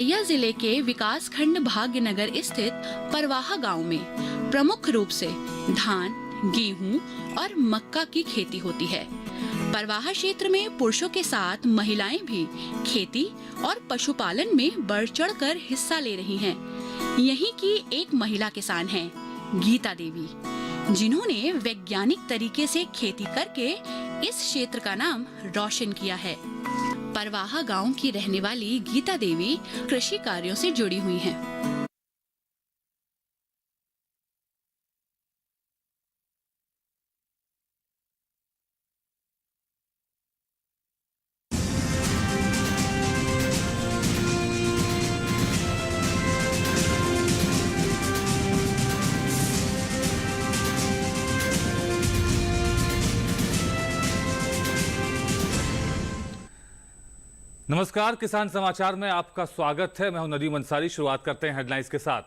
यह जिले के विकास खंड भाग्यनगर स्थित परवाहा गांव में प्रमुख रूप से धान, गेहूं और मक्का की खेती होती है। परवाहा क्षेत्र में पुरुषों के साथ महिलाएं भी खेती और पशुपालन में बढ़ चढ़कर हिस्सा ले रही हैं। यहीं की एक महिला किसान हैं, गीता देवी, जिन्होंने वैज्ञानिक तरीके से खेती करके इस क्षेत्र का नाम रोशन किया है। परवाहा गांव की रहने वाली गीता देवी कृषि कार्यों से जुड़ी हुई हैं। नमस्कार, किसान समाचार में आपका स्वागत है। मैं हूं नदीम अंसारी। शुरुआत करते हैं हेडलाइंस के साथ।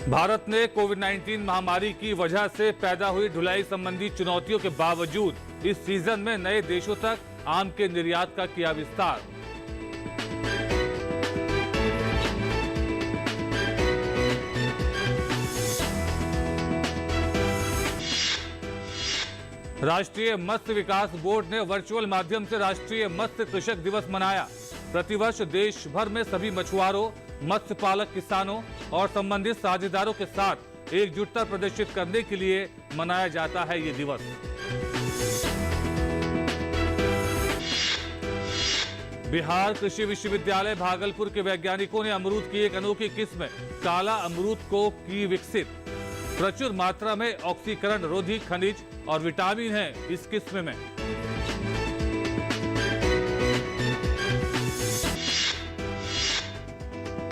भारत ने कोविड-19 महामारी की वजह से पैदा हुई ढुलाई संबंधी चुनौतियों के बावजूद इस सीजन में नए देशों तक आम के निर्यात का किया विस्तार। राष्ट्रीय मत्स्य विकास बोर्ड ने वर्चुअल माध्यम से राष्ट्रीय मत्स्य कृषक दिवस मनाया। प्रतिवर्ष देश भर में सभी मछुआरों, मत्स्य पालक किसानों और संबंधित साझेदारों के साथ एकजुटता प्रदर्शित करने के लिए मनाया जाता है ये दिवस। बिहार कृषि विश्वविद्यालय भागलपुर के वैज्ञानिकों ने अमरूद की एक अनोखी किस्म काला अमरूद को की विकसित। प्रचुर मात्रा में ऑक्सीकरण रोधी खनिज और विटामिन है इस किस्म में।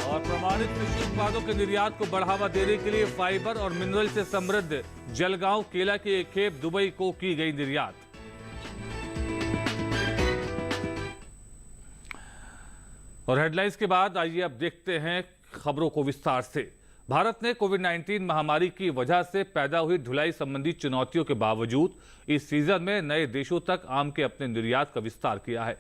और प्रमाणित कृषि उत्पादों के निर्यात को बढ़ावा देने के लिए फाइबर और मिनरल से समृद्ध जलगांव केला की एक खेप दुबई को की गई निर्यात। और हेडलाइंस के बाद आइए अब देखते हैं खबरों को विस्तार से। भारत ने कोविड-19 महामारी की वजह से पैदा हुई ढुलाई संबंधी चुनौतियों के बावजूद इस सीजन में नए देशों तक आम के अपने निर्यात का विस्तार किया है।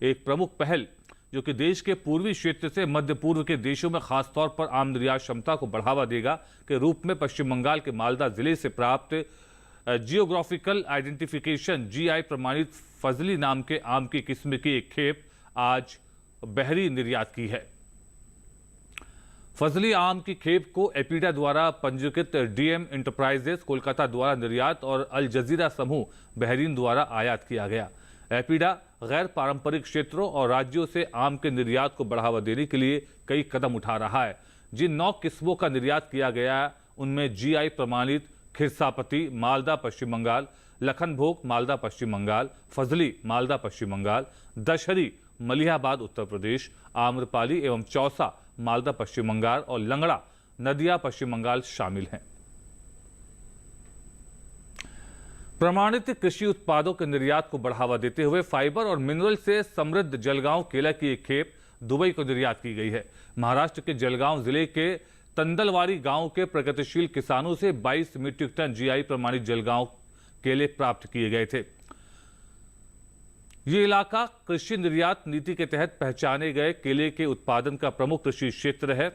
एक प्रमुख पहल जो कि देश के पूर्वी क्षेत्र से मध्य पूर्व के देशों में खासतौर पर आम निर्यात क्षमता को बढ़ावा देगा के रूप में पश्चिम बंगाल के मालदा जिले से प्राप्त जियोग्राफिकल आइडेंटिफिकेशन GI प्रमाणित फजली नाम के आम की किस्म की एक खेप आज बहरी निर्यात की है। फजली आम की खेप को एपीडा द्वारा पंजीकृत DM इंटरप्राइजेस कोलकाता द्वारा निर्यात और अल जजीरा समूह बहरीन द्वारा आयात किया गया। एपीडा गैर पारंपरिक क्षेत्रों और राज्यों से आम के निर्यात को बढ़ावा देने के लिए कई कदम उठा रहा है। जिन 9 किस्मों का निर्यात किया गया उनमें GI प्रमाणित खिरसापति मालदा पश्चिम बंगाल, लखनभोग मालदा पश्चिम बंगाल, फजली मालदा पश्चिम बंगाल, दशहरी मलिहाबाद उत्तर प्रदेश, आम्रपाली एवं चौसा मालदा पश्चिम बंगाल और लंगड़ा नदिया पश्चिम बंगाल शामिल हैं। प्रमाणित कृषि उत्पादों के निर्यात को बढ़ावा देते हुए फाइबर और मिनरल से समृद्ध जलगांव केला की एक खेप दुबई को निर्यात की गई है। महाराष्ट्र के जलगांव जिले के तंदलवारी गांव के प्रगतिशील किसानों से 22 मीट्रिक टन GI प्रमाणित जलगांव केले प्राप्त किए गए थे। ये इलाका कृषि निर्यात नीति के तहत पहचाने गए केले के उत्पादन का प्रमुख कृषि क्षेत्र है।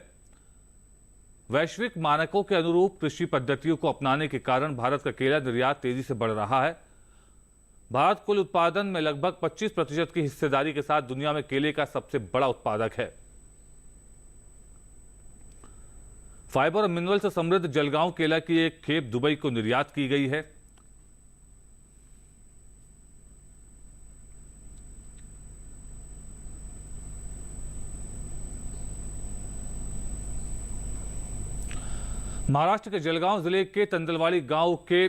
वैश्विक मानकों के अनुरूप कृषि पद्धतियों को अपनाने के कारण भारत का केला निर्यात तेजी से बढ़ रहा है। भारत कुल उत्पादन में लगभग 25% की हिस्सेदारी के साथ दुनिया में केले का सबसे बड़ा उत्पादक है। फाइबर और मिनरल से समृद्ध जलगांव केला की एक खेप दुबई को निर्यात की गई है। महाराष्ट्र के जलगांव जिले के तंदलवाड़ी गांव के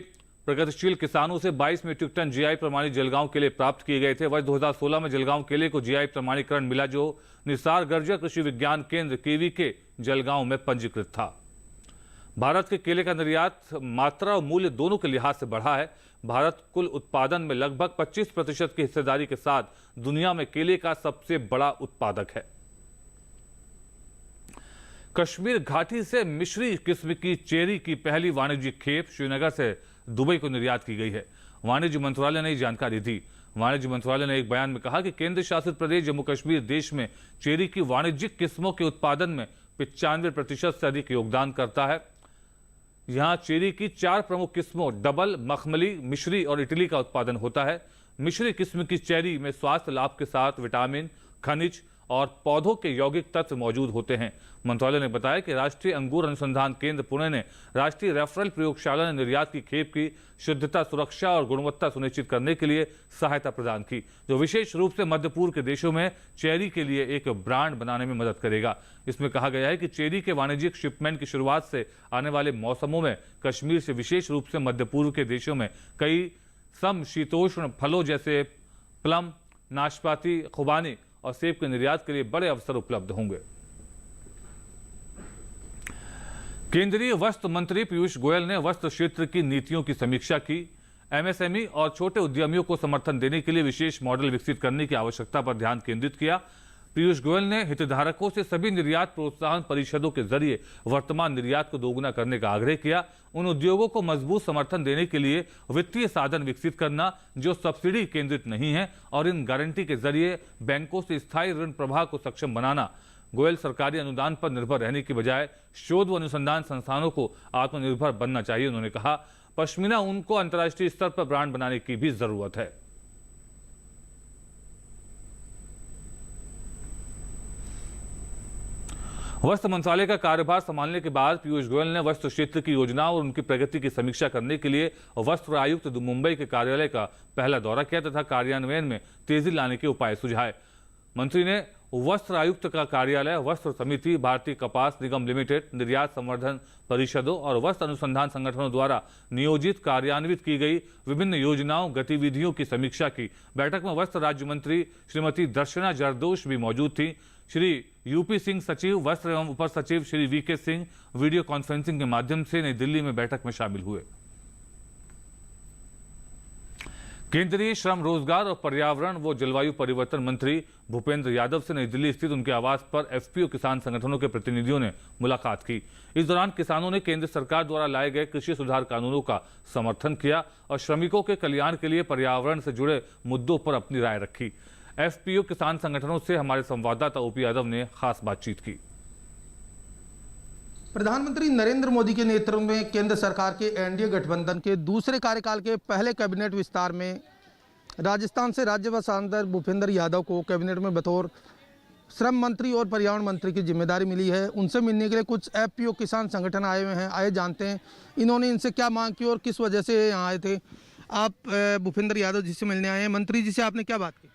प्रगतिशील किसानों से 22 मीट्रिक टन GI प्रमाणित जलगांव केले प्राप्त किए गए थे। वर्ष 2016 में जलगांव केले को GI प्रमाणीकरण मिला जो निसार गर्जा कृषि विज्ञान केंद्र KVK जलगांव में पंजीकृत था। भारत के केले का निर्यात मात्रा और मूल्य दोनों के लिहाज से बढ़ा है। भारत कुल उत्पादन में लगभग 25% की हिस्सेदारी के साथ दुनिया में केले का सबसे बड़ा उत्पादक है। कश्मीर घाटी से मिश्री किस्म की चेरी की पहली वाणिज्यिक खेप श्रीनगर से दुबई को निर्यात की गई है। वाणिज्य मंत्रालय ने जानकारी दी। वाणिज्य मंत्रालय ने एक बयान में कहा कि केंद्र शासित प्रदेश जम्मू कश्मीर देश में चेरी की वाणिज्यिक किस्मों के उत्पादन में 95% से अधिक योगदान करता है। यहाँ चेरी की 4 प्रमुख किस्मों डबल, मखमली, मिश्री और इटली का उत्पादन होता है। मिश्री किस्म की चेरी में स्वास्थ्य लाभ के साथ विटामिन, खनिज और पौधों के यौगिक तत्व मौजूद होते हैं। मंत्रालय ने बताया कि राष्ट्रीय अंगूर अनुसंधान केंद्र पुणे ने राष्ट्रीय रेफरल प्रयोगशाला ने निर्यात की खेप की शुद्धता, सुरक्षा और गुणवत्ता सुनिश्चित करने के लिए सहायता प्रदान की, जो विशेष रूप से मध्य पूर्व के देशों में चेरी के लिए एक ब्रांड बनाने में मदद करेगा। इसमें कहा गया है कि चेरी के वाणिज्यिक शिपमेंट की शुरुआत से आने वाले मौसमों में कश्मीर से विशेष रूप से मध्य पूर्व के देशों में कई समशीतोष्ण फलों जैसे प्लम, नाशपाती, खुबानी और सेब के निर्यात के लिए बड़े अवसर उपलब्ध होंगे। केंद्रीय वस्त्र मंत्री पीयूष गोयल ने वस्त्र क्षेत्र की नीतियों की समीक्षा की। एमएसएमई और छोटे उद्यमियों को समर्थन देने के लिए विशेष मॉडल विकसित करने की आवश्यकता पर ध्यान केंद्रित किया। पीयूष गोयल ने हितधारकों से सभी निर्यात प्रोत्साहन परिषदों के जरिए वर्तमान निर्यात को दोगुना करने का आग्रह किया। उन उद्योगों को मजबूत समर्थन देने के लिए वित्तीय साधन विकसित करना जो सब्सिडी केंद्रित नहीं है और इन गारंटी के जरिए बैंकों से स्थायी ऋण प्रवाह को सक्षम बनाना। गोयल सरकारी अनुदान पर निर्भर रहने की बजाय शोध व अनुसंधान संस्थानों को आत्मनिर्भर बनना चाहिए। उन्होंने कहा, पश्मीना ऊन को अंतर्राष्ट्रीय स्तर पर ब्रांड बनाने की भी जरूरत है। वस्त्र मंत्रालय का कार्यभार संभालने के बाद पीयूष गोयल ने वस्त्र क्षेत्र की योजनाओं और उनकी प्रगति की समीक्षा करने के लिए वस्त्र आयुक्त मुंबई के कार्यालय का पहला दौरा किया तथा कार्यान्वयन में तेजी लाने के उपाय सुझाए। मंत्री ने वस्त्र आयुक्त का कार्यालय, वस्त्र समिति, भारतीय कपास निगम लिमिटेड, निर्यात संवर्धन परिषदों और वस्त्र अनुसंधान संगठनों द्वारा नियोजित कार्यान्वित की गई विभिन्न योजनाओं, गतिविधियों की समीक्षा की। बैठक में वस्त्र राज्य मंत्री श्रीमती दर्शना जरदोश भी मौजूद थी। श्री यूपी सिंह सचिव वस्त्र एवं उप सचिव श्री वीके सिंह वीडियो कॉन्फ्रेंसिंग के माध्यम से नई दिल्ली में बैठक में शामिल हुए। केंद्रीय श्रम, रोजगार और पर्यावरण व जलवायु परिवर्तन मंत्री भूपेंद्र यादव से नई दिल्ली स्थित उनके आवास पर एफपीओ किसान संगठनों के प्रतिनिधियों ने मुलाकात की। इस दौरान किसानों ने केंद्र सरकार द्वारा लाए गए कृषि सुधार कानूनों का समर्थन किया और श्रमिकों के कल्याण के लिए पर्यावरण से जुड़े मुद्दों पर अपनी राय रखी। एफपीओ किसान संगठनों से हमारे संवाददाता ओपी यादव ने खास बातचीत की। प्रधानमंत्री नरेंद्र मोदी के नेतृत्व में केंद्र सरकार के एनडीए गठबंधन के दूसरे कार्यकाल के पहले कैबिनेट विस्तार में राजस्थान से राज्यसभा सांसद भूपेंद्र यादव को कैबिनेट में बतौर श्रम मंत्री और पर्यावरण मंत्री की जिम्मेदारी मिली है। उनसे मिलने के लिए कुछ एफपीओ किसान संगठन आए हुए हैं। आए जानते हैं इन्होंने इनसे क्या मांग की और किस वजह से यहाँ आए थे। आप भूपेंद्र यादव जी से मिलने आए हैं। मंत्री जी से आपने क्या बात की?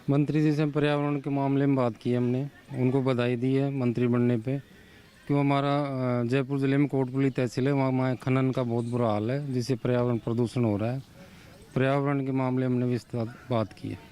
मंत्री जी से पर्यावरण के मामले में बात की हमने, उनको बधाई दी है मंत्री बनने पे। क्यों हमारा जयपुर ज़िले में कोटपुली तहसील है, वहाँ खनन का बहुत बुरा हाल है जिससे पर्यावरण प्रदूषण हो रहा है। पर्यावरण के मामले में हमने विस्तार बात की है।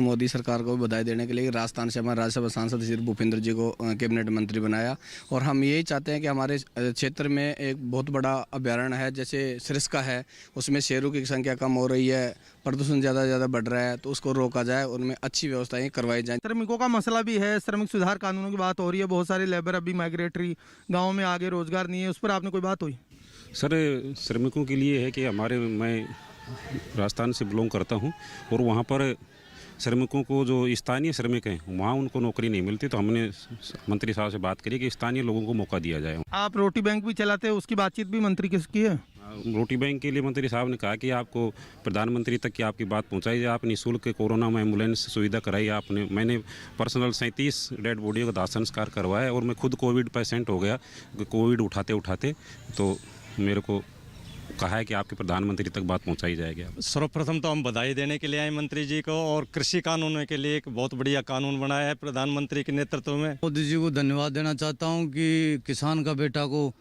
मोदी सरकार को बधाई देने के लिए राजस्थान से हमारे राज्यसभा सांसद श्री भूपेंद्र जी को कैबिनेट मंत्री बनाया और हम यही चाहते हैं कि हमारे क्षेत्र में एक बहुत बड़ा अभ्यारण्य है जैसे सरिस्का है, उसमें शेरों की संख्या कम हो रही है, प्रदूषण ज़्यादा बढ़ रहा है, तो उसको रोका जाए, उनमें अच्छी व्यवस्थाएं करवाई जाए। श्रमिकों का मसला भी है, श्रमिक सुधार कानूनों की बात हो रही है। बहुत सारे लेबर अभी माइग्रेटरी गाँव में आगे रोजगार नहीं है, उस पर आपने कोई बात हुई? सर, श्रमिकों के लिए है कि मैं राजस्थान से बिलोंग करता हूँ और वहाँ पर श्रमिकों को जो स्थानीय श्रमिक हैं वहाँ उनको नौकरी नहीं मिलती, तो हमने मंत्री साहब से बात करी कि स्थानीय लोगों को मौका दिया जाए। आप रोटी बैंक भी चलाते हैं, उसकी बातचीत भी मंत्री के की है? रोटी बैंक के लिए मंत्री साहब ने कहा कि आपको प्रधानमंत्री तक की आपकी बात पहुंचाई जाए। आप निःशुल्क कोरोना में एम्बुलेंस सुविधा कराई आपने। मैंने पर्सनल 37 डेड बॉडी का दाह संस्कार करवाया और मैं खुद कोविड पेशेंट हो गया। कोविड उठाते तो मेरे को कहा है कि आपके प्रधानमंत्री तक बात पहुंचाई जाएगी। सर्वप्रथम तो हम बधाई देने के लिए आए मंत्री जी को और कृषि कानूनों के लिए एक बहुत बढ़िया कानून बनाया है प्रधानमंत्री के नेतृत्व में। मोदी जी को धन्यवाद देना चाहता हूं कि किसान का बेटा को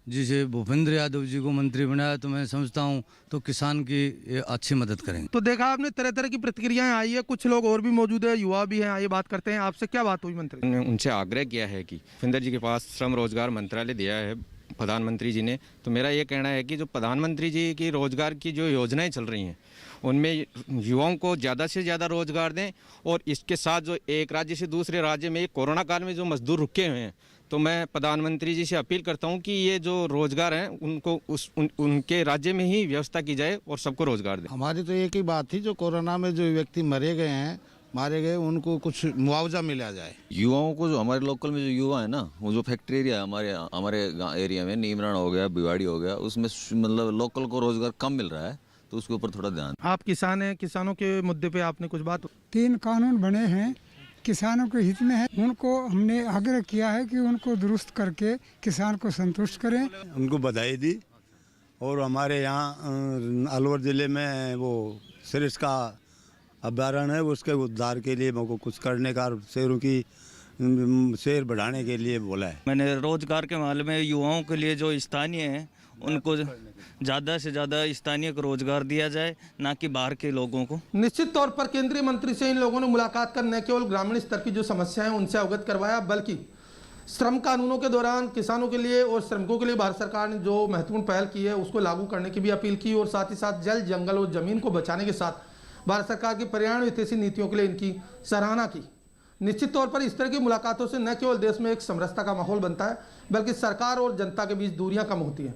जिसे भूपेंद्र यादव जी को मंत्री बनाया, तो मैं समझता हूं तो किसान की अच्छी मदद करेंगे। तो देखा आपने तरह तरह की प्रतिक्रियाएं आई है, कुछ लोग और भी मौजूद है, युवा भी हैं, आइए बात करते हैं। आपसे क्या बात हुई मंत्री? उनसे आग्रह किया है कि भूपेंद्र जी के पास श्रम रोजगार मंत्रालय दिया है, प्रधानमंत्री जी ने। तो मेरा ये कहना है कि जो प्रधानमंत्री जी की रोज़गार की जो योजनाएं चल रही हैं उनमें युवाओं को ज़्यादा से ज़्यादा रोज़गार दें, और इसके साथ जो एक राज्य से दूसरे राज्य में कोरोना काल में जो मजदूर रुके हुए हैं, तो मैं प्रधानमंत्री जी से अपील करता हूं कि ये जो रोज़गार हैं उनको उनके राज्य में ही व्यवस्था की जाए और सबको रोज़गार दें। हमारी तो एक ही बात थी, जो कोरोना में जो व्यक्ति मारे गए उनको कुछ मुआवजा मिला जाए। युवाओं को, जो हमारे लोकल में जो युवा है ना, वो जो फैक्ट्री एरिया है हमारे एरिया में, नीमरान हो गया, भिवाड़ी हो गया, उसमें मतलब लोकल को रोजगार कम मिल रहा है, तो उसके ऊपर थोड़ा ध्यान। आप किसान हैं, किसानों के मुद्दे पे आपने कुछ बात? 3 कानून बने हैं, किसानों के हित में है। उनको हमने आग्रह किया है कि उनको दुरुस्त करके किसान को संतुष्ट करें। उनको बधाई दी। और हमारे यहाँ अलवर ज़िले में वो सरिस का अभ्यारण्य है, उसके उद्धार के लिए मेरे को कुछ करने का, शेरों की शेर बढ़ाने के लिए बोला है। मैंने रोजगार के मामले में युवाओं के लिए जो स्थानीय हैं उनको ज़्यादा से ज़्यादा स्थानीय को रोजगार दिया जाए, ना कि बाहर के लोगों को। निश्चित तौर पर केंद्रीय मंत्री से इन लोगों ने मुलाकात कर न केवल ग्रामीण स्तर की जो समस्याएं हैं उनसे अवगत करवाया, बल्कि श्रम कानूनों के दौरान किसानों के लिए और श्रमिकों के लिए भारत सरकार ने जो महत्वपूर्ण पहल की है उसको लागू करने की भी अपील की, और साथ ही साथ जल, जंगल और जमीन को बचाने के साथ भारत सरकार की पर्यावरण हितैषी नीतियों के लिए इनकी सराहना की। निश्चित तौर पर इस तरह की मुलाकातों से न केवल देश में एक समरसता का माहौल बनता है, बल्कि सरकार और जनता के बीच दूरियां कम होती हैं।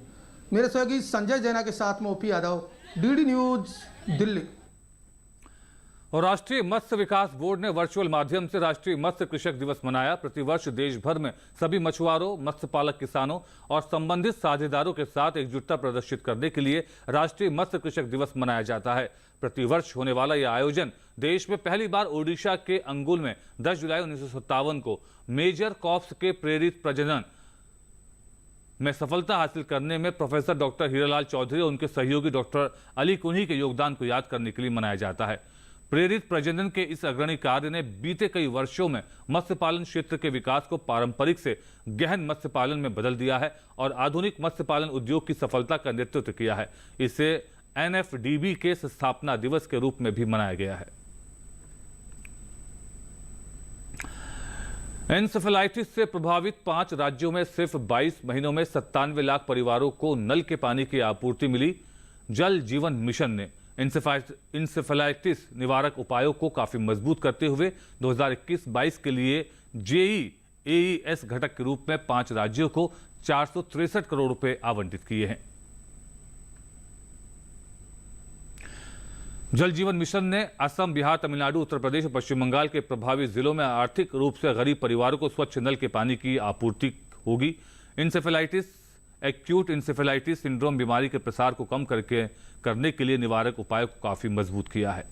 मेरे सहयोगी संजय जैना के साथ में OP Yadav, DD news, Delhi. और राष्ट्रीय मत्स्य विकास बोर्ड ने वर्चुअल माध्यम से राष्ट्रीय मत्स्य कृषक दिवस मनाया। प्रतिवर्ष देश भर में सभी मछुआरों, मत्स्य पालक किसानों और संबंधित साझेदारों के साथ एकजुटता प्रदर्शित करने के लिए राष्ट्रीय मत्स्य कृषक दिवस मनाया जाता है। प्रतिवर्ष होने वाला यह आयोजन देश में पहली बार ओडिशा के अंगुल में 10 जुलाई 1957 को मेजर कॉप्स के प्रेरित प्रजनन में सफलता हासिल करने में प्रोफेसर डॉक्टर हीरालाल चौधरी और उनके सहयोगी डॉक्टर अली कुन्ही के योगदान को याद करने के लिए मनाया जाता है। प्रेरित प्रजनन के इस अग्रणी कार्य ने बीते कई वर्षों में मत्स्य पालन क्षेत्र के विकास को पारंपरिक से गहन मत्स्य पालन में बदल दिया है और आधुनिक मत्स्य पालन उद्योग की सफलता का नेतृत्व किया है। इसे एनएफडीबी के स्थापना दिवस के रूप में भी मनाया गया है। एन्सेफेलाइटिस से प्रभावित 5 राज्यों में सिर्फ 22 महीनों में 97 लाख परिवारों को नल के पानी की आपूर्ति मिली। जल जीवन मिशन ने इंसेफेलाइटिस निवारक उपायों को काफी मजबूत करते हुए 2021-22 के लिए JEAES घटक के रूप में 5 राज्यों को 463 करोड़ रुपए आवंटित किए हैं। जल जीवन मिशन ने असम, बिहार, तमिलनाडु, उत्तर प्रदेश और पश्चिम बंगाल के प्रभावित जिलों में आर्थिक रूप से गरीब परिवारों को स्वच्छ नल के पानी की आपूर्ति होगी। इंसेफेलाइटिस, एक्यूट इंसेफेलाइटिस सिंड्रोम बीमारी के प्रसार को कम करने के लिए निवारक उपायों को काफी मजबूत किया है।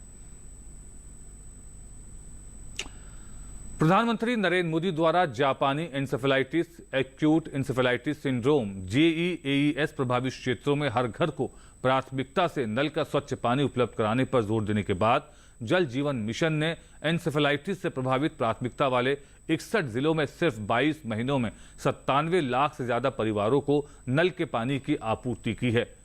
प्रधानमंत्री नरेंद्र मोदी द्वारा जापानी encephalitis, acute encephalitis syndrome JEAES प्रभावित क्षेत्रों में हर घर को प्राथमिकता से नल का स्वच्छ पानी उपलब्ध कराने पर जोर देने के बाद जल जीवन मिशन ने एन्सेफेलाइटिस से प्रभावित प्राथमिकता वाले 61 जिलों में सिर्फ 22 महीनों में 97 लाख से ज्यादा परिवारों को नल के पानी की आपूर्ति की है।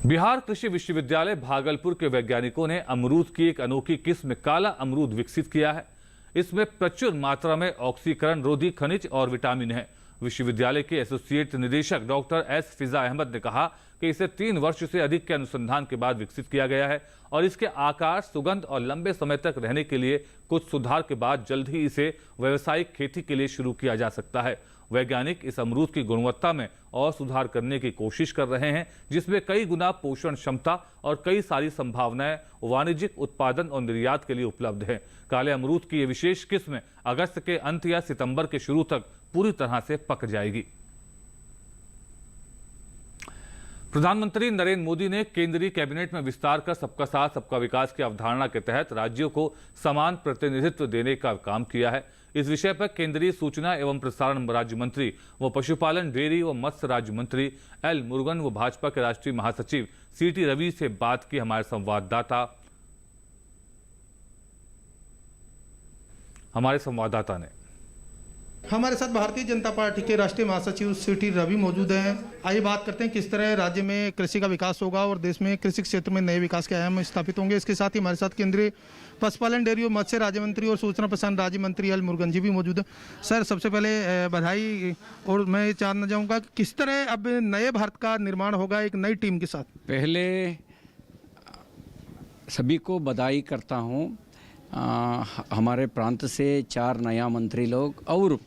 बिहार कृषि विश्वविद्यालय भागलपुर के वैज्ञानिकों ने अमरूद की एक अनोखी किस्म काला अमरूद विकसित किया है। इसमें प्रचुर मात्रा में ऑक्सीकरण रोधी खनिज और विटामिन है। विश्वविद्यालय के एसोसिएट निदेशक डॉक्टर एस फिजा अहमद ने कहा कि इसे 3 वर्ष से अधिक के अनुसंधान के बाद विकसित किया गया है और इसके आकार, सुगंध और लंबे समय तक रहने के लिए कुछ सुधार के बाद जल्द ही इसे व्यावसायिक खेती के लिए शुरू किया जा सकता है। वैज्ञानिक इस अमरूद की गुणवत्ता में और सुधार करने की कोशिश कर रहे हैं, जिसमें कई गुना पोषण क्षमता और कई सारी संभावनाएं वाणिज्यिक उत्पादन और निर्यात के लिए उपलब्ध है। काले अमरूद की यह विशेष किस्म अगस्त के अंत या सितंबर के शुरू तक पूरी तरह से पक जाएगी। प्रधानमंत्री नरेंद्र मोदी ने केंद्रीय कैबिनेट में विस्तार कर सबका साथ सबका विकास की अवधारणा के तहत राज्यों को समान प्रतिनिधित्व देने का काम किया है। इस विषय पर केंद्रीय सूचना एवं प्रसारण राज्य मंत्री व पशुपालन, डेयरी व मत्स्य राज्य मंत्री एल मुरुगन व भाजपा के राष्ट्रीय महासचिव CT रवि से बात की हमारे संवाददाता ने। हमारे साथ भारतीय जनता पार्टी के राष्ट्रीय महासचिव सिटी रवि मौजूद हैं। आइए बात करते हैं किस तरह राज्य में कृषि का विकास होगा और देश में कृषि क्षेत्र में नए विकास के आयाम स्थापित होंगे। इसके साथ ही हमारे साथ केंद्रीय पशुपालन, डेयरी और मत्स्य राज्य मंत्री और सूचना प्रसारण राज्य मंत्री एल मुरुगन जी भी मौजूद हैं। सर, सबसे पहले बधाई। और मैं जानना चाहूँगा कि किस तरह अब नए भारत का निर्माण होगा एक नई टीम के साथ। पहले सभी को बधाई करता हूँ। हमारे प्रांत से 4 नया मंत्री लोग और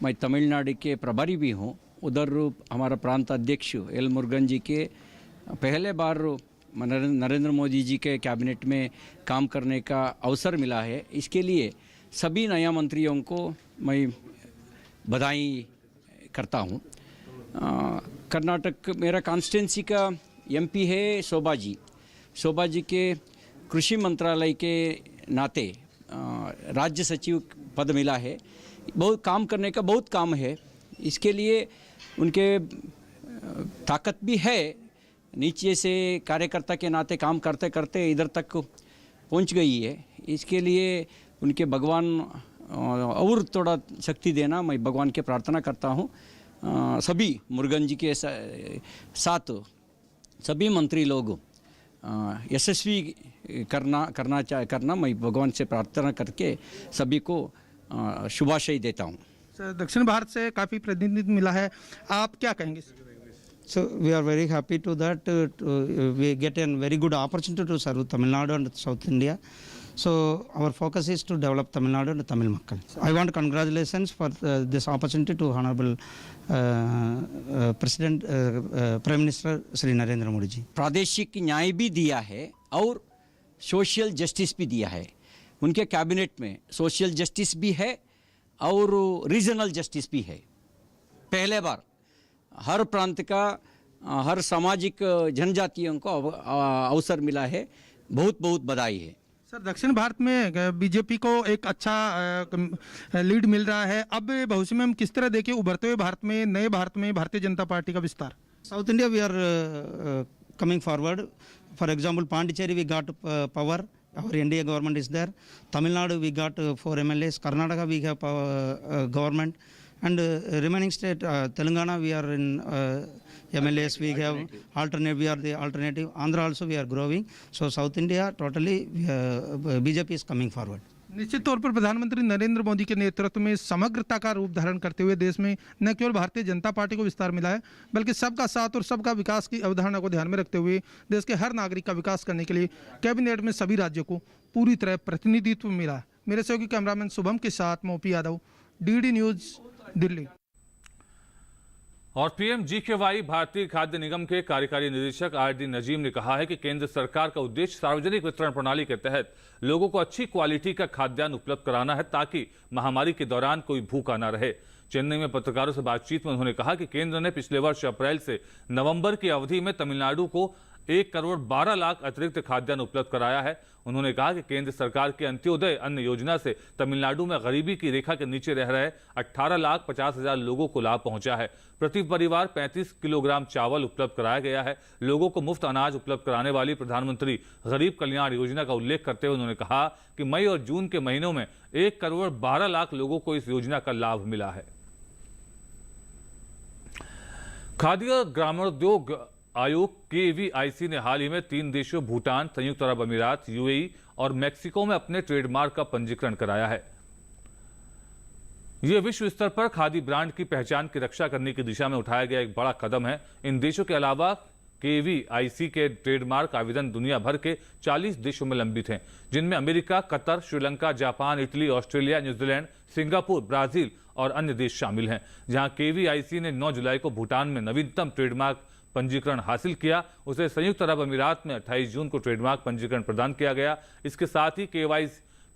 मैं तमिलनाडु के प्रभारी भी हूँ। उधर हमारा प्रांत अध्यक्ष एल मुरुगन जी के पहले बार नरेंद्र मोदी जी के कैबिनेट में काम करने का अवसर मिला है। इसके लिए सभी नया मंत्रियों को मैं बधाई करता हूँ। कर्नाटक मेरा कॉन्स्टिट्यूंसी का एमपी है शोभा जी। शोभा जी के कृषि मंत्रालय के नाते राज्य सचिव पद मिला है। बहुत काम करने का बहुत काम है। इसके लिए उनके ताकत भी है। नीचे से कार्यकर्ता के नाते काम करते करते इधर तक पहुंच गई है। इसके लिए उनके भगवान और थोड़ा शक्ति देना मैं भगवान के प्रार्थना करता हूं। सभी मुरुगन जी के साथ सभी मंत्री लोग यशस्वी करना मैं भगवान से प्रार्थना करके सभी को शुभाशय देता हूँ। सर, दक्षिण भारत से काफ़ी प्रतिनिधित्व मिला है, आप क्या कहेंगे? So we are very happy to that we get a very good opportunity to serve Tamil Nadu and South India. So our focus is to develop Tamil Nadu and Tamil Makkal. I want congratulations for this opportunity to Honorable President Prime Minister Shri Narendra Modi ji. प्रादेशिक न्याय भी दिया है और social justice भी दिया है। उनके कैबिनेट में सोशल जस्टिस भी है और रीजनल जस्टिस भी है। पहले बार हर प्रांत का हर सामाजिक जनजातियों को अवसर मिला है। बहुत बहुत बधाई है। सर, दक्षिण भारत में बीजेपी को एक अच्छा लीड मिल रहा है। अब भविष्य में हम किस तरह देखें उभरते हुए भारत में, नए भारत में भारतीय जनता पार्टी का विस्तार? South India we are coming forward. For example, Pondicherry we got power. Our NDA government is there. Tamil Nadu we got 4 MLAs. Karnataka we have government. And remaining state, Telangana we are in MLAs, we have alternate, we are the alternative. Andhra also we are growing. So South India totally BJP is coming forward. निश्चित तौर पर प्रधानमंत्री नरेंद्र मोदी के नेतृत्व में समग्रता का रूप धारण करते हुए देश में न केवल भारतीय जनता पार्टी को विस्तार मिला है, बल्कि सबका साथ और सबका विकास की अवधारणा को ध्यान में रखते हुए देश के हर नागरिक का विकास करने के लिए कैबिनेट में सभी राज्यों को पूरी तरह प्रतिनिधित्व मिला है। मेरे सहयोगी कैमरामैन शुभम के साथ मोपी यादव, डीडी न्यूज, दिल्ली। और पीएमजीकेवाई भारतीय खाद्य निगम के कार्यकारी निदेशक आर.डी. नजीम ने कहा है कि केंद्र सरकार का उद्देश्य सार्वजनिक वितरण प्रणाली के तहत लोगों को अच्छी क्वालिटी का खाद्यान्न उपलब्ध कराना है ताकि महामारी के दौरान कोई भूखा न रहे। चेन्नई में पत्रकारों से बातचीत में उन्होंने कहा कि केंद्र ने पिछले वर्ष अप्रैल से नवंबर की अवधि में तमिलनाडु को 1 करोड़ 12 लाख अतिरिक्त खाद्यान्न उपलब्ध कराया है। उन्होंने कहा कि केंद्र सरकार की अंत्योदय अन्न योजना से तमिलनाडु में गरीबी की रेखा के नीचे रह रहे 18,50,000 लोगों को लाभ पहुंचा है। प्रति परिवार 35 किलोग्राम चावल उपलब्ध कराया गया है। लोगों को मुफ्त अनाज उपलब्ध कराने वाली प्रधानमंत्री गरीब कल्याण योजना का उल्लेख करते हुए उन्होंने कहा कि मई और जून के महीनों में 1 करोड़ 12 लाख लोगों को इस योजना का लाभ मिला है। खाद्य ग्रामोद्योग आयोग KVIC ने हाल ही में 3 देशों भूटान, संयुक्त अरब अमीरात, UAE और मैक्सिको में अपने ट्रेडमार्क का पंजीकरण कराया है। यह विश्व स्तर पर खादी ब्रांड की पहचान की रक्षा करने की दिशा में उठाया गया एक बड़ा कदम है। इन देशों के अलावा KVIC के ट्रेडमार्क आवेदन दुनिया भर के 40 देशों में लंबित हैं, जिनमें America, Qatar, Sri Lanka, Japan, Italy, Australia, New Zealand, Singapore, Brazil और अन्य देश शामिल हैं। जहां KVIC ने 9 जुलाई को भूटान में नवीनतम ट्रेडमार्क पंजीकरण हासिल किया, उसे संयुक्त अरब अमीरात में 28 जून को ट्रेडमार्क पंजीकरण प्रदान किया गया। इसके साथ ही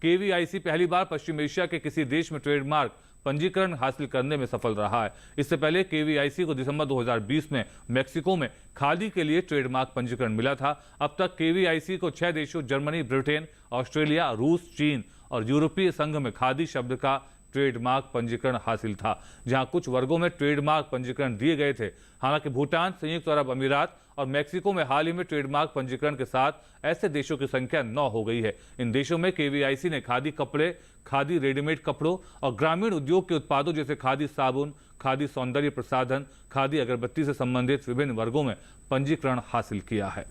KVIC पहली बार पश्चिम एशिया के किसी देश में ट्रेडमार्क पंजीकरण हासिल करने में सफल रहा है। इससे पहले KVIC को दिसंबर 2020 में मैक्सिको में खादी के लिए ट्रेडमार्क पंजीकरण मिला था। अब तक KVIC को 6 देशों जर्मनी, ब्रिटेन, ऑस्ट्रेलिया, रूस, चीन और यूरोपीय संघ में खादी शब्द का ट्रेडमार्क पंजीकरण हासिल था, जहां कुछ वर्गों में ट्रेडमार्क पंजीकरण दिए गए थे। हालांकि भूटान, संयुक्त अरब अमीरात और मैक्सिको में हाल ही में ट्रेडमार्क पंजीकरण के साथ ऐसे देशों की संख्या 9 हो गई है। इन देशों में KVIC ने खादी कपड़े, खादी रेडीमेड कपड़ों और ग्रामीण उद्योग के उत्पादों जैसे खादी साबुन, खादी सौंदर्य प्रसाधन, खादी अगरबत्ती से संबंधित विभिन्न वर्गों में पंजीकरण हासिल किया है।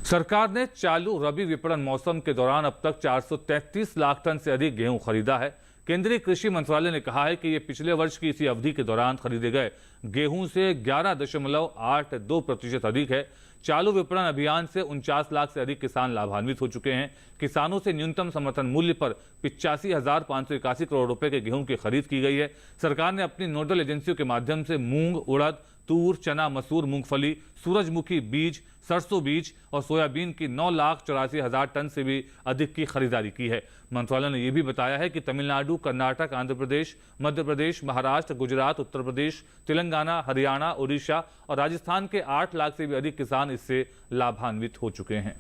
सरकार ने चालू रबी विपणन मौसम के दौरान अब तक 433 लाख टन से अधिक गेहूं खरीदा है। केंद्रीय कृषि मंत्रालय ने कहा है कि यह पिछले वर्ष की इसी अवधि के दौरान खरीदे गए गेहूं से 11.82% अधिक है। चालू विपणन अभियान से 49 लाख से अधिक किसान लाभान्वित हो चुके हैं। किसानों से न्यूनतम समर्थन मूल्य पर 85,581 करोड़ रुपए के गेहूं की खरीद की गई है। सरकार ने अपनी नोडल एजेंसियों के माध्यम से मूंग, उड़द, तूर, चना, मसूर, मूंगफली, सूरजमुखी बीज, सरसों बीज और सोयाबीन की 9,84,000 टन से भी अधिक की खरीदारी की है। मंत्रालय ने यह भी बताया है कि तमिलनाडु, कर्नाटक, आंध्र प्रदेश, मध्य प्रदेश, महाराष्ट्र, गुजरात, उत्तर प्रदेश, तेलंगाना, हरियाणा, ओडिशा और राजस्थान के 8 लाख से भी अधिक किसान इससे लाभान्वित हो चुके हैं।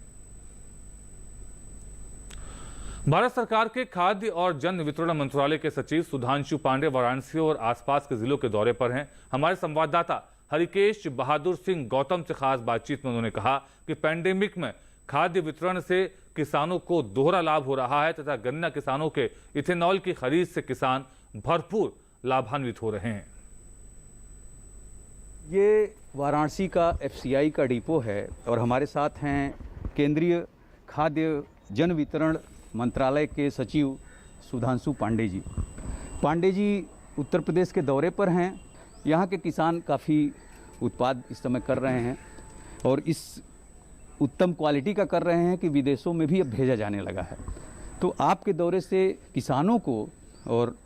भारत सरकार के खाद्य और जन वितरण मंत्रालय के सचिव सुधांशु पांडे वाराणसी और आसपास के जिलों के दौरे पर हैं। हमारे संवाददाता हरिकेश बहादुर सिंह गौतम से खास बातचीत में उन्होंने कहा कि पैंडेमिक में खाद्य वितरण से किसानों को दोहरा लाभ हो रहा है तथा गन्ना किसानों के इथेनॉल की खरीद से किसान भरपूर लाभान्वित हो रहे हैं। ये वाराणसी का FCI का डिपो है और हमारे साथ हैं केंद्रीय खाद्य जन वितरण मंत्रालय के सचिव सुधांशु पांडे जी। पांडे जी उत्तर प्रदेश के दौरे पर हैं। यहाँ के किसान काफ़ी उत्पाद इस समय कर रहे हैं और इस उत्तम क्वालिटी का कर रहे हैं कि विदेशों में भी अब भेजा जाने लगा है। तो आपके दौरे से किसानों को और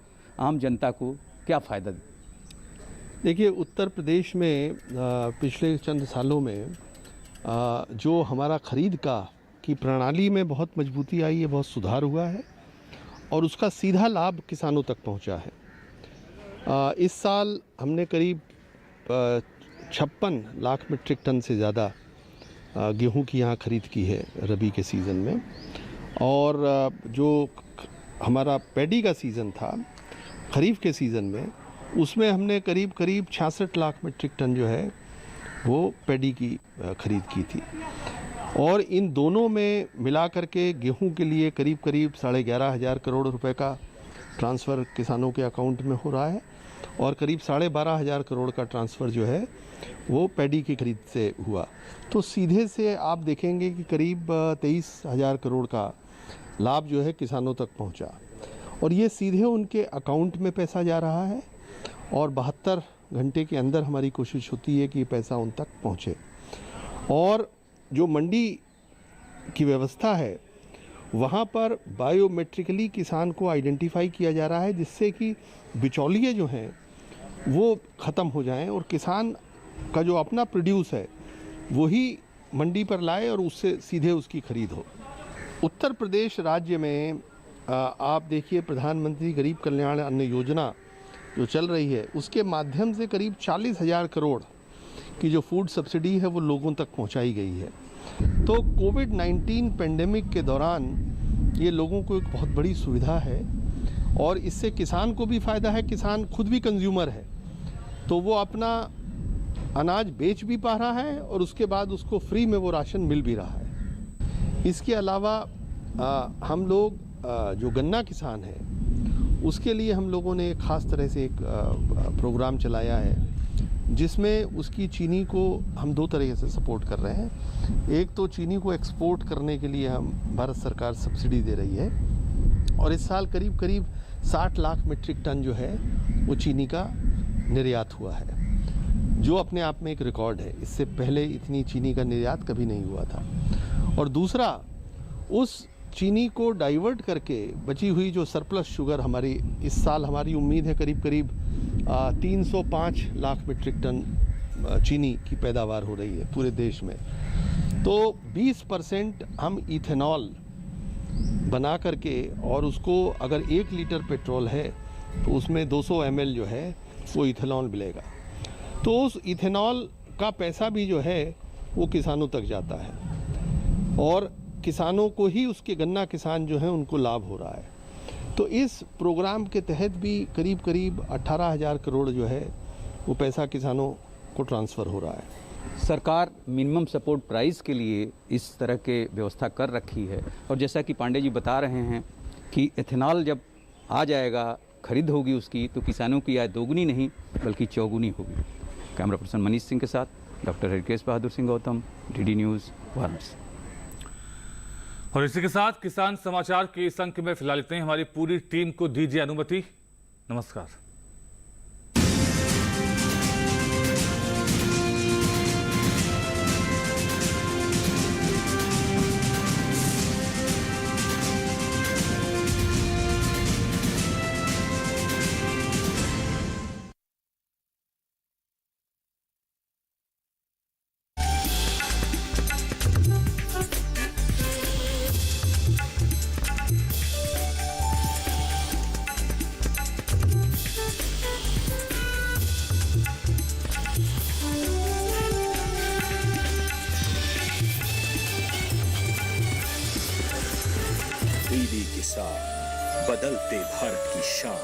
आम जनता को क्या फ़ायदा? देखिए, उत्तर प्रदेश में पिछले चंद सालों में जो हमारा खरीद की प्रणाली में बहुत मजबूती आई है, बहुत सुधार हुआ है और उसका सीधा लाभ किसानों तक पहुंचा है। इस साल हमने करीब 56 लाख मीट्रिक टन से ज़्यादा गेहूं की यहाँ खरीद की है रबी के सीज़न में। और जो हमारा पैडी का सीज़न था खरीफ के सीज़न में, उसमें हमने करीब 66 लाख मीट्रिक टन जो है वो पैडी की खरीद की थी। और इन दोनों में मिला करके गेहूं के लिए करीब 11,500 करोड़ रुपए का ट्रांसफ़र किसानों के अकाउंट में हो रहा है और करीब 12,500 करोड़ का ट्रांसफ़र जो है वो पैडी की खरीद से हुआ। तो सीधे से आप देखेंगे कि करीब 23,000 करोड़ का लाभ जो है किसानों तक पहुंचा और ये सीधे उनके अकाउंट में पैसा जा रहा है और 72 घंटे के अंदर हमारी कोशिश होती है कि ये पैसा उन तक पहुंचे। और जो मंडी की व्यवस्था है वहाँ पर बायोमेट्रिकली किसान को आइडेंटिफाई किया जा रहा है, जिससे कि बिचौलिए जो हैं वो ख़त्म हो जाएं और किसान का जो अपना प्रोड्यूस है वही मंडी पर लाए और उससे सीधे उसकी खरीद हो। उत्तर प्रदेश राज्य में आप देखिए, प्रधानमंत्री गरीब कल्याण अन्न योजना जो चल रही है उसके माध्यम से करीब 40,000 करोड़ की जो फूड सब्सिडी है वो लोगों तक पहुंचाई गई है। तो कोविड-19 पेंडेमिक के दौरान ये लोगों को एक बहुत बड़ी सुविधा है और इससे किसान को भी फ़ायदा है। किसान खुद भी कंज्यूमर है तो वो अपना अनाज बेच भी पा रहा है और उसके बाद उसको फ्री में वो राशन मिल भी रहा है। इसके अलावा हम लोग जो गन्ना किसान है उसके लिए हम लोगों ने ख़ास तरह से एक प्रोग्राम चलाया है जिसमें उसकी चीनी को हम 2 तरीके से सपोर्ट कर रहे हैं। एक तो चीनी को एक्सपोर्ट करने के लिए हम भारत सरकार सब्सिडी दे रही है और इस साल करीब 60 लाख मीट्रिक टन जो है वो चीनी का निर्यात हुआ है, जो अपने आप में एक रिकॉर्ड है। इससे पहले इतनी चीनी का निर्यात कभी नहीं हुआ था। और दूसरा, उस चीनी को डाइवर्ट करके बची हुई जो सरप्लस शुगर हमारी इस साल हमारी उम्मीद है करीब 305 लाख मीट्रिक टन चीनी की पैदावार हो रही है पूरे देश में। तो 20% हम इथेनॉल बना करके और उसको अगर 1 लीटर पेट्रोल है तो उसमें 200 ml जो है वो इथेनॉल मिलेगा। तो उस इथेनॉल का पैसा भी जो है वो किसानों तक जाता है और किसानों को ही, उसके गन्ना किसान जो हैं उनको लाभ हो रहा है। तो इस प्रोग्राम के तहत भी करीब 18,000 करोड़ जो है वो पैसा किसानों को ट्रांसफ़र हो रहा है। सरकार मिनिमम सपोर्ट प्राइस के लिए इस तरह के व्यवस्था कर रखी है और जैसा कि पांडे जी बता रहे हैं कि एथेनॉल जब आ जाएगा, खरीद होगी उसकी, तो किसानों की आय दोगुनी नहीं बल्कि चौगुनी होगी। कैमरा पर्सन मनीष सिंह के साथ doctor Harkesh Bahadur Singh Gautam, DD news, Varanasi. और इसी के साथ किसान समाचार के इस अंक में फिलहाल इतने ही। हमारी पूरी टीम को दीजिए अनुमति। नमस्कार। के साथ बदलते भारत की शान।